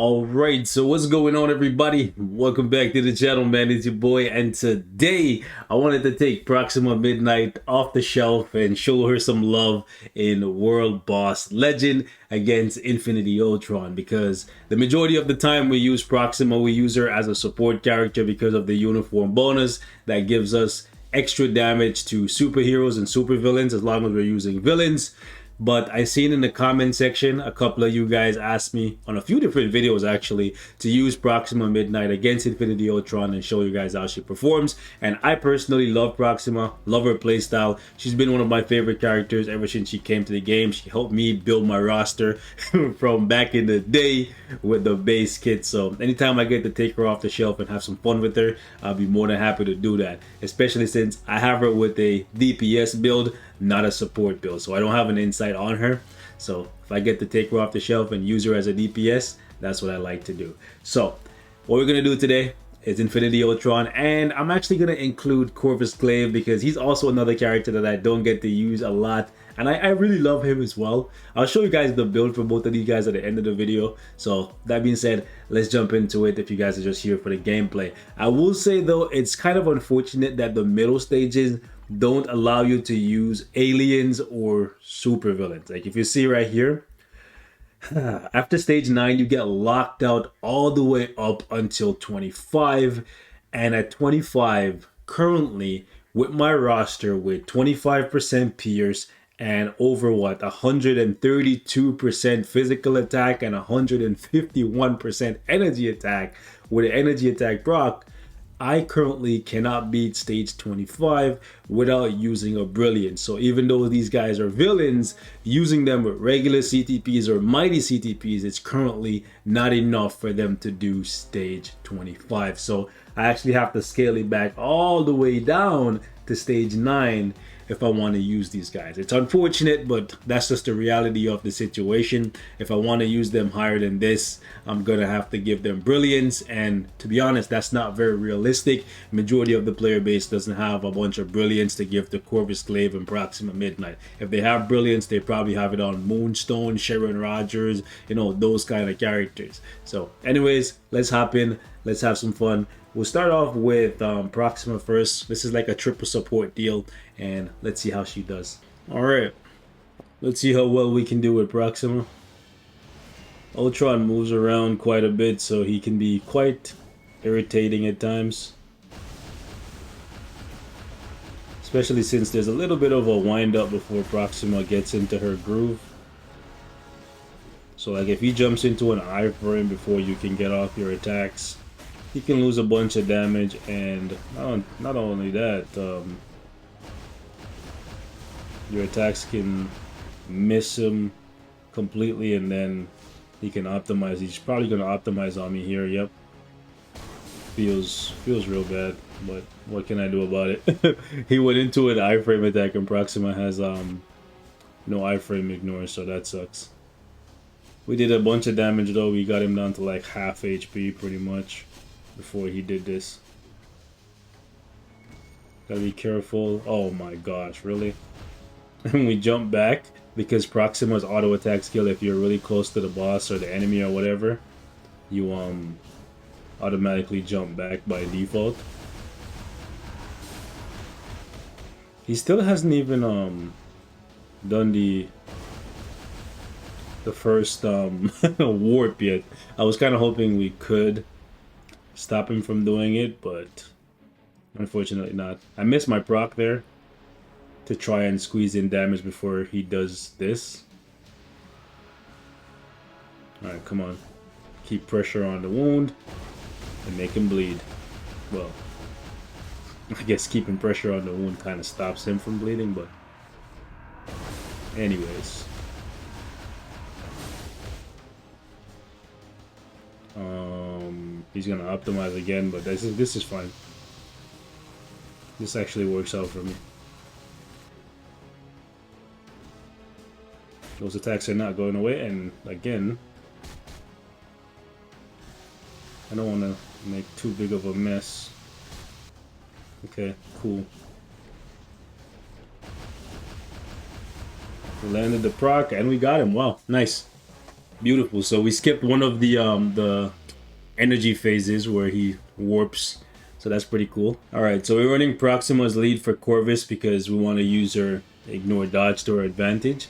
Alright, so what's going on, everybody? Welcome back to the channel, man. It's your boy, and today I wanted to take Proxima Midnight off the shelf and show her some love in World Boss Legend against Infinity Ultron, because the majority of the time we use Proxima, we use her as a support character because of the uniform bonus that gives us extra damage to superheroes and supervillains as long as we're using villains. But I seen in the comment section a couple of you guys asked me on a few different videos actually to use Proxima Midnight against Infinity Ultron and show you guys how she performs. And I personally love Proxima, love her playstyle. She's been one of my favorite characters ever since she came to the game. She helped me build my roster from back in the day with the base kit. So anytime I get to take her off the shelf and have some fun with her, I'll be more than happy to do that. Especially since I have her with a DPS build, not a support build, so I don't have an insight on her. So if I get to take her off the shelf and use her as a DPS, that's what I like to do. So what we're gonna do today is Infinity Ultron, and I'm actually gonna include Corvus because he's also another character that I don't get to use a lot, and I really love him as well. I'll show you guys the build for both of these guys at the end of the video. So that being said, let's jump into it if you guys are just here for the gameplay. I will say though, it's kind of unfortunate that the middle stages don't allow you to use aliens or supervillains. Like if you see right here, after stage 9 you get locked out all the way up until 25, and at 25 currently with my roster with 25% pierce and over 132% physical attack and 151% energy attack with an energy attack proc, I currently cannot beat stage 25 without using a brilliance. So even though these guys are villains, using them with regular CTPs or mighty CTPs, it's currently not enough for them to do stage 25. So I actually have to scale it back all the way down to stage 9 if I want to use these guys. It's unfortunate, but that's just the reality of the situation. If I want to use them higher than this, I'm gonna have to give them brilliance, and to be honest, that's not very realistic. Majority of the player base doesn't have a bunch of brilliance to give to Corvus Glaive and Proxima Midnight. If they have brilliance, they probably have it on Moonstone, Sharon Rogers, you know, those kind of characters. So anyways, let's hop in, let's have some fun. We'll start off with Proxima first. This is like a triple support deal, and let's see how she does. All right, let's see how well we can do with Proxima. Ultron moves around quite a bit, so he can be quite irritating at times. Especially since there's a little bit of a wind up before Proxima gets into her groove. So like if he jumps into an iframe before you can get off your attacks, he can lose a bunch of damage, and not only that, your attacks can miss him completely, and then he can optimize. He's probably going to optimize on me here. Yep. Feels real bad, but what can I do about it? He went into an iframe attack, and Proxima has no iframe ignore, so that sucks. We did a bunch of damage though. We got him down to like half HP pretty much before he did this. Gotta be careful. Oh my gosh, really? And we jump back because Proxima's auto attack skill, if you're really close to the boss or the enemy or whatever, you automatically jump back by default. He still hasn't even done the first warp yet. I was kind of hoping we could stop him from doing it, but unfortunately not. I missed my proc there to try and squeeze in damage before he does this. Alright, come on. Keep pressure on the wound and make him bleed. Well, I guess keeping pressure on the wound kind of stops him from bleeding, but anyways. He's gonna optimize again, but this is fine. This actually works out for me. Those attacks are not going away, and again, I don't want to make too big of a mess. Okay, cool. We landed the proc, and we got him. Wow, nice. Beautiful. So we skipped one of the energy phases where he warps. So that's pretty cool. All right, so we're running Proxima's lead for Corvus because we want to use her ignore dodge to our advantage.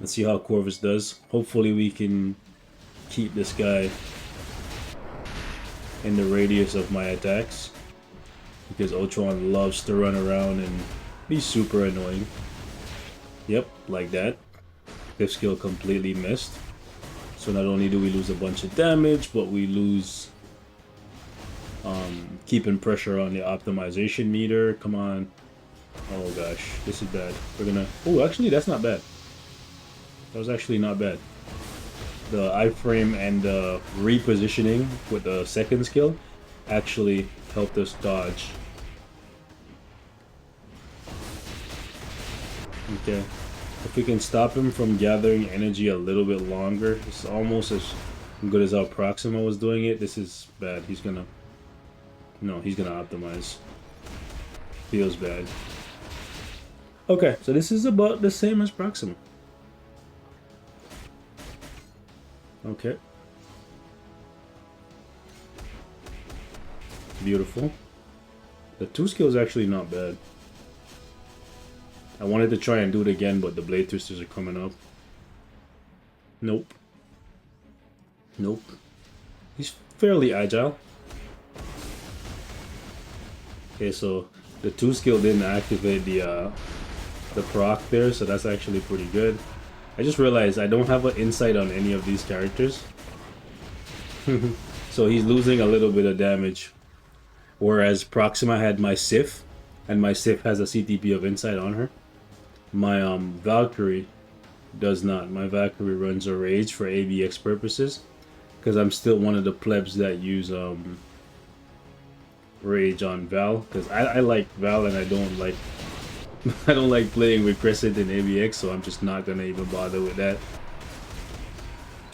Let's see how Corvus does. Hopefully we can keep this guy in the radius of my attacks, because ULTRON loves to run around and be super annoying. Yep, like that. Fifth skill completely missed. So not only do we lose a bunch of damage, but we lose keeping pressure on the optimization meter. Come on. Oh gosh, this is bad. We're gonna... Oh, actually that's not bad. That was actually not bad. The iframe and the repositioning with the second skill actually helped us dodge. Okay. If we can stop him from gathering energy a little bit longer, it's almost as good as how Proxima was doing it. This is bad. He's gonna... No, he's gonna optimize. Feels bad. Okay, so this is about the same as Proxima. Okay. Beautiful. The 2 skill is actually not bad. I wanted to try and do it again, but the blade twisters are coming up. Nope. Nope. He's fairly agile. Okay, so the 2 skill didn't activate the proc there, so that's actually pretty good. I just realized I don't have an insight on any of these characters. So he's losing a little bit of damage. Whereas Proxima had my Sif, and my Sif has a CTP of insight on her. My Valkyrie does not. My Valkyrie runs a rage for ABX purposes, because I'm still one of the plebs that use rage on Val, because I like Val and I don't like I don't like playing with Crescent and ABX, so I'm just not gonna even bother with that.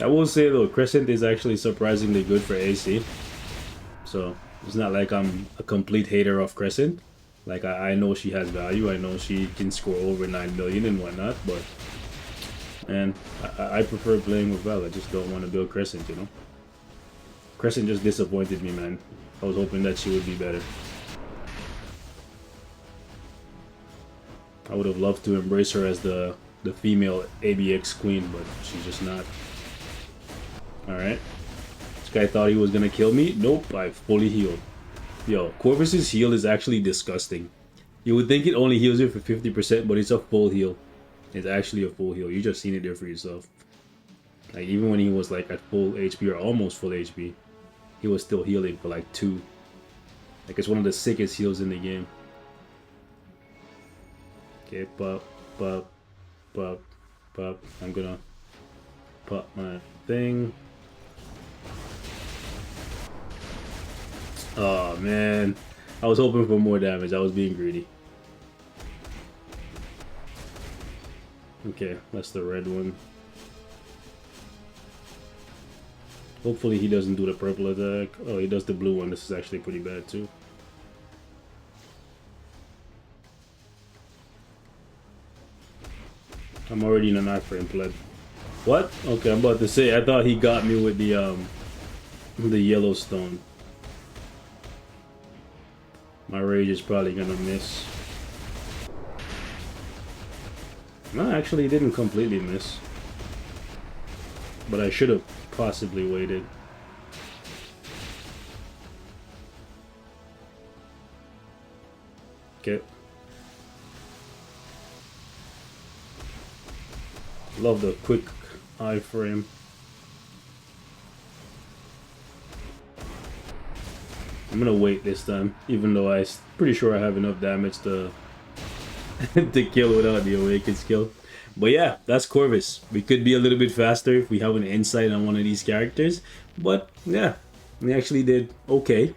I will say though, Crescent is actually surprisingly good for AC, so it's not like I'm a complete hater of Crescent. Like I know she has value, I know she can score over 9 million and whatnot, but man, I prefer playing with Val. I just don't want to build Crescent, you know. Crescent just disappointed me, man. I was hoping that she would be better. I would have loved to embrace her as the female ABX queen, but she's just not. Alright. This guy thought he was gonna kill me. Nope, I fully healed. Yo, Corvus's heal is actually disgusting. You would think it only heals you for 50%, but it's a full heal. It's actually a full heal. You just seen it there for yourself. Like, even when he was like at full HP or almost full HP, he was still healing for like 2. Like, it's one of the sickest heals in the game. Okay, pop. I'm gonna pop my thing. Oh man, I was hoping for more damage. I was being greedy. Okay, that's the red one. Hopefully he doesn't do the purple attack. Oh, he does the blue one. This is actually pretty bad too. I'm already in an iframe pleb. What? Okay, I'm about to say, I thought he got me with the Yellowstone. My rage is probably gonna miss. No, actually it didn't completely miss. But I should have possibly waited. Okay. Love the quick iframe. I'm gonna wait this time, even though I'm pretty sure I have enough damage to to kill without the awakened skill. But yeah, that's Corvus. We could be a little bit faster if we have an insight on one of these characters. But yeah, we actually did okay.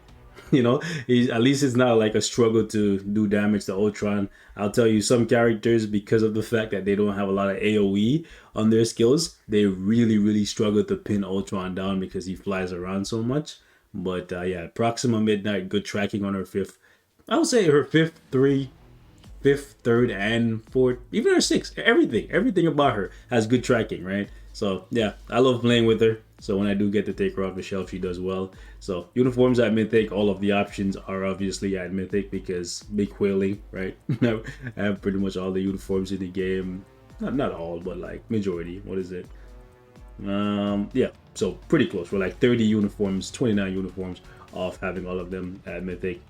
You know, at least it's not like a struggle to do damage to ULTRON. I'll tell you, some characters, because of the fact that they don't have a lot of AoE on their skills, they really struggle to pin ULTRON down because he flies around so much. But yeah, Proxima Midnight, good tracking on her 5th. I would say her 5th, 3rd, and 4th, even her 6th. Everything about her has good tracking, right? So yeah, I love playing with her. So when I do get to take her off the shelf, she does well. So uniforms at Mythic, all of the options are obviously at Mythic because big whaling, right? I have pretty much all the uniforms in the game. Not all, but like majority. What is it? Yeah, so pretty close. We're like 30 uniforms, 29 uniforms off having all of them at Mythic.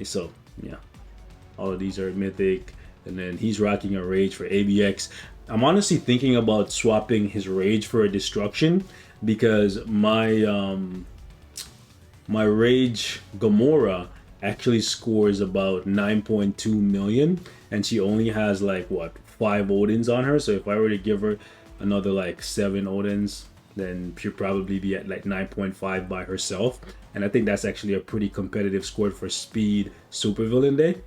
So yeah, all of these are Mythic. And then he's rocking a Rage for ABX. I'm honestly thinking about swapping his Rage for a Destruction because my Rage Gamora actually scores about 9.2 million, and she only has like what, 5 Odins on her. So if I were to give her another like 7 Odins, then she'll probably be at like 9.5 by herself. And I think that's actually a pretty competitive score for Speed Supervillain Day.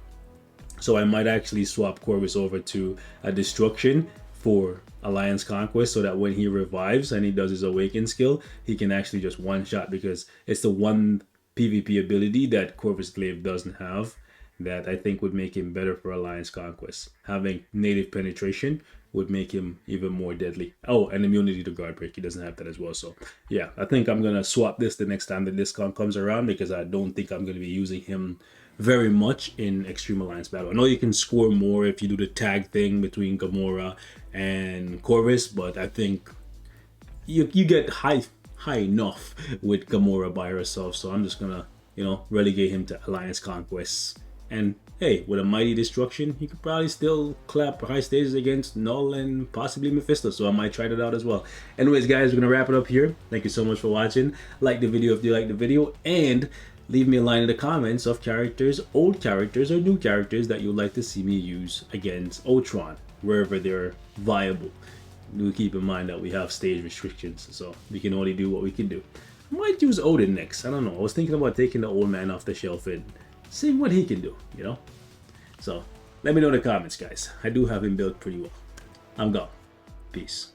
So I might actually swap Corvus over to a Destruction for Alliance Conquest so that when he revives and he does his Awaken skill, he can actually just one-shot, because it's the one PvP ability that Corvus Glaive doesn't have that I think would make him better for Alliance Conquest. Having native penetration would make him even more deadly. Oh, and immunity to guard break, he doesn't have that as well. So yeah, I think I'm gonna swap this the next time the discount comes around, because I don't think I'm gonna be using him very much in Extreme Alliance battle. I know you can score more if you do the tag thing between Gamora and Corvus, but I think you get high enough with Gamora by herself. So I'm just gonna, relegate him to Alliance Conquest. And hey, with a Mighty Destruction, he could probably still clap high stages against Null and possibly Mephisto. So I might try that out as well. Anyways, guys, we're gonna wrap it up here. Thank you so much for watching. Like the video if you like the video, and leave me a line in the comments of characters, old characters or new characters that you'd like to see me use against ULTRON, wherever they're viable. Do keep in mind that we have stage restrictions, so we can only do what we can do. I might use Odin next. I don't know. I was thinking about taking the old man off the shelf and seeing what he can do, So let me know in the comments, guys. I do have him built pretty well. I'm gone. Peace.